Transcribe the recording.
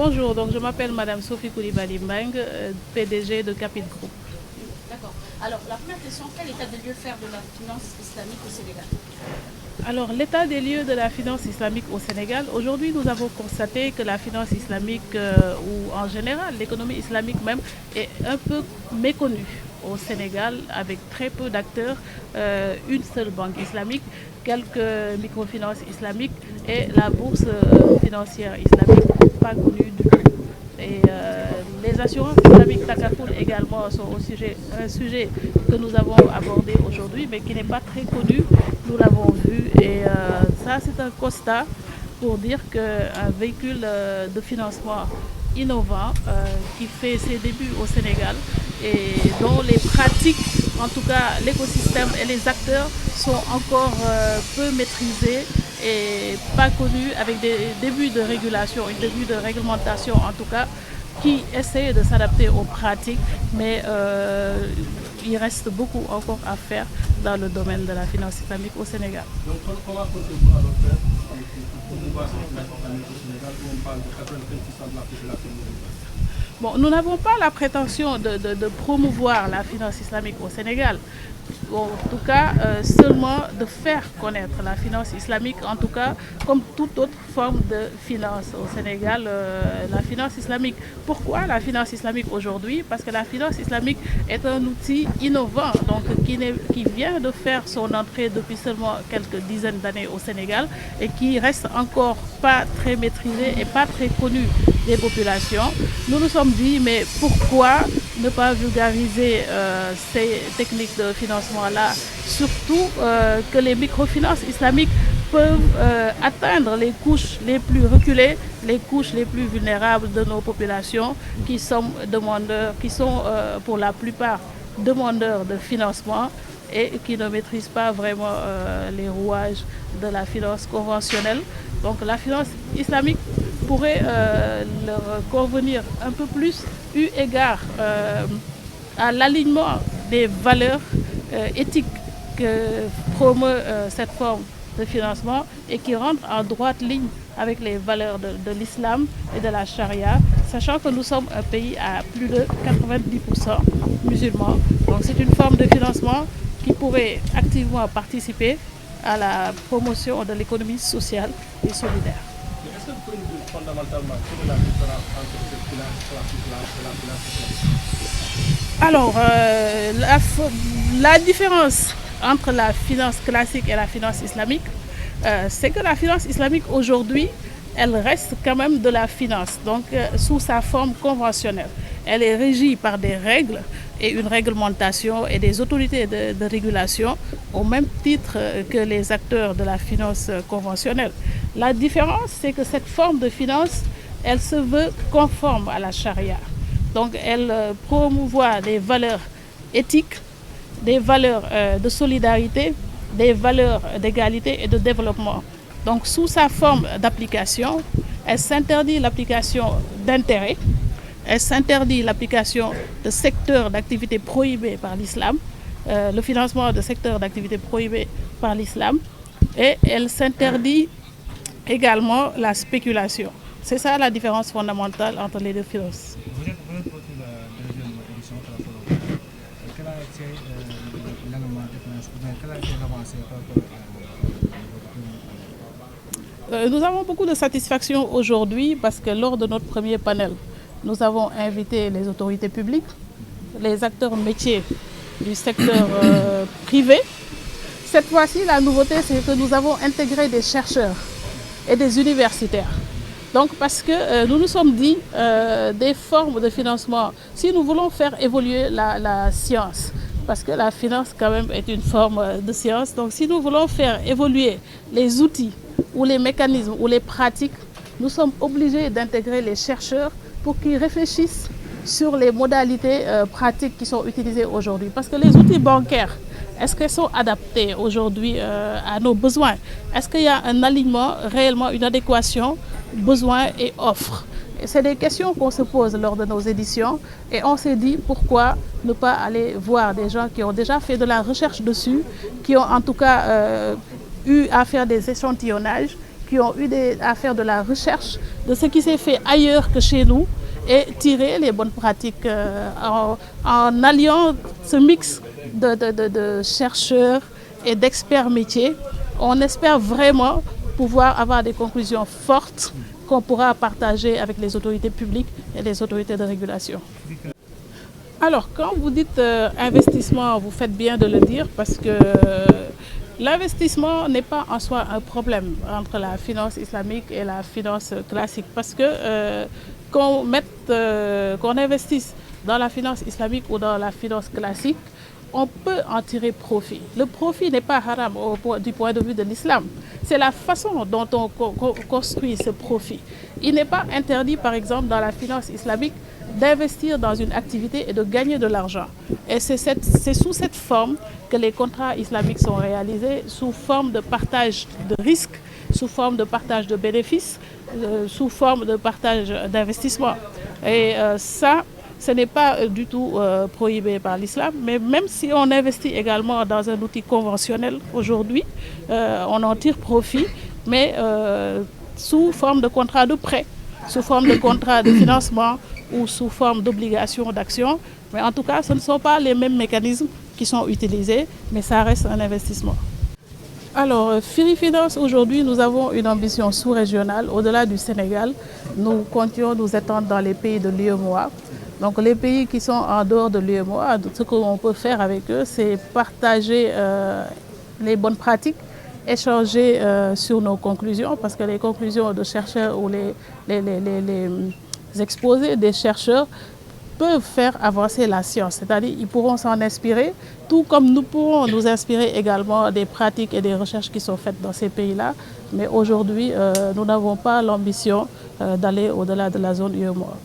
Bonjour, donc je m'appelle Madame Sophie Koulibaly Mbeng, PDG de Capit Group. D'accord. Alors, la première question, quel état de lieu faire de la finance islamique au Sénégal? Alors, l'état des lieux de la finance islamique au Sénégal, aujourd'hui nous avons constaté que la finance islamique, ou en général l'économie islamique même, est un peu méconnue au Sénégal avec très peu d'acteurs, une seule banque islamique, quelques microfinances islamiques et la bourse financière islamique, pas connue du tout. Et les assurances islamiques Takafoul également sont un sujet que nous avons abordé aujourd'hui, mais qui n'est pas très connu. Nous l'avons vu et ça c'est un constat pour dire qu'un véhicule de financement innovant qui fait ses débuts au Sénégal et dont les pratiques, en tout cas l'écosystème et les acteurs sont encore peu maîtrisés et pas connus, avec des débuts de régulation, un début de réglementation en tout cas, qui essaie de s'adapter aux pratiques, mais il reste beaucoup encore à faire dans le domaine de la finance islamique au Sénégal. Donc, comment comptez-vous alors faire pour promouvoir cette finance islamique au Sénégal où on parle de 95% de la population musulmane? Bon, nous n'avons pas la prétention de promouvoir la finance islamique au Sénégal. En tout cas, seulement de faire connaître la finance islamique, en tout cas, comme toute autre forme de finance au Sénégal, la finance islamique. Pourquoi la finance islamique aujourd'hui? Parce que la finance islamique est un outil innovant, donc qui vient de faire son entrée depuis seulement quelques dizaines d'années au Sénégal et qui reste encore pas très maîtrisé et pas très connu des populations. Nous nous sommes dit, mais pourquoi ne pas vulgariser ces techniques de financement-là, surtout que les microfinances islamiques peuvent atteindre les couches les plus reculées, les couches les plus vulnérables de nos populations qui sont demandeurs, qui sont pour la plupart demandeurs de financement et qui ne maîtrisent pas vraiment les rouages de la finance conventionnelle. Donc la finance islamique pourrait leur convenir un peu plus eu égard à l'alignement des valeurs éthiques que promeut cette forme de financement et qui rentre en droite ligne avec les valeurs de l'islam et de la charia, sachant que nous sommes un pays à plus de 90% musulmans. Donc c'est une forme de financement qui pourrait activement participer à la promotion de l'économie sociale et solidaire. Est-ce que vous pouvez nous dire fondamentalement quelle est la différence entre cette finance classique et la finance islamique? Alors, la différence entre la finance classique et la finance islamique, c'est que la finance islamique aujourd'hui, elle reste quand même de la finance, donc sous sa forme conventionnelle. Elle est régie par des règles et une réglementation et des autorités de régulation au même titre que les acteurs de la finance conventionnelle. La différence, c'est que cette forme de finance, elle se veut conforme à la charia. Donc elle promouvoit des valeurs éthiques, des valeurs de solidarité, des valeurs d'égalité et de développement. Donc sous sa forme d'application, elle s'interdit l'application d'intérêts, elle s'interdit l'application de secteurs d'activité prohibés par l'islam, le financement de secteurs d'activité prohibés par l'islam, et elle s'interdit également la spéculation. C'est ça la différence fondamentale entre les deux finances. Vous êtes votre deuxième édition par rapport au quelle a été l'élément différence, quelle a été l'avancée par rapport à Nous avons beaucoup de satisfaction aujourd'hui parce que lors de notre premier panel, nous avons invité les autorités publiques, les acteurs métiers du secteur privé. Cette fois-ci, la nouveauté, c'est que nous avons intégré des chercheurs et des universitaires. Donc parce que nous nous sommes dit des formes de financement, si nous voulons faire évoluer la science, parce que la finance quand même est une forme de science, donc si nous voulons faire évoluer les outils ou les mécanismes ou les pratiques, nous sommes obligés d'intégrer les chercheurs pour qu'ils réfléchissent sur les modalités pratiques qui sont utilisées aujourd'hui. Parce que les outils bancaires, est-ce qu'ils sont adaptés aujourd'hui à nos besoins? Est-ce qu'il y a un alignement, réellement une adéquation, besoins et offres? C'est des questions qu'on se pose lors de nos éditions et on s'est dit pourquoi ne pas aller voir des gens qui ont déjà fait de la recherche dessus, qui ont en tout cas eu à faire des échantillonnages, qui ont eu à faire de la recherche de ce qui s'est fait ailleurs que chez nous et tirer les bonnes pratiques en alliant ce mix de chercheurs et d'experts métiers. On espère vraiment pouvoir avoir des conclusions fortes qu'on pourra partager avec les autorités publiques et les autorités de régulation. Alors, quand vous dites investissement, vous faites bien de le dire parce que l'investissement n'est pas en soi un problème entre la finance islamique et la finance classique parce que qu'on investisse dans la finance islamique ou dans la finance classique, on peut en tirer profit. Le profit n'est pas haram du point de vue de l'islam. C'est la façon dont on construit ce profit. Il n'est pas interdit, par exemple, dans la finance islamique, d'investir dans une activité et de gagner de l'argent. Et c'est sous cette forme que les contrats islamiques sont réalisés, sous forme de partage de risques, sous forme de partage de bénéfices, sous forme de partage d'investissement. Et ça, ce n'est pas du tout prohibé par l'islam, mais même si on investit également dans un outil conventionnel aujourd'hui, on en tire profit, mais sous forme de contrat de prêt, sous forme de contrat de financement ou sous forme d'obligation d'action. Mais en tout cas, ce ne sont pas les mêmes mécanismes qui sont utilisés, mais ça reste un investissement. Alors, Firifinance, aujourd'hui, nous avons une ambition sous-régionale. Au-delà du Sénégal, nous comptions nous étendre dans les pays de l'UEMOA. Donc, les pays qui sont en dehors de l'UEMOA, ce qu'on peut faire avec eux, c'est partager les bonnes pratiques, échanger sur nos conclusions, parce que les conclusions de chercheurs ou les exposés des chercheurs peuvent faire avancer la science, c'est-à-dire ils pourront s'en inspirer, tout comme nous pourrons nous inspirer également des pratiques et des recherches qui sont faites dans ces pays-là. Mais aujourd'hui, nous n'avons pas l'ambition d'aller au-delà de la zone UEMOA.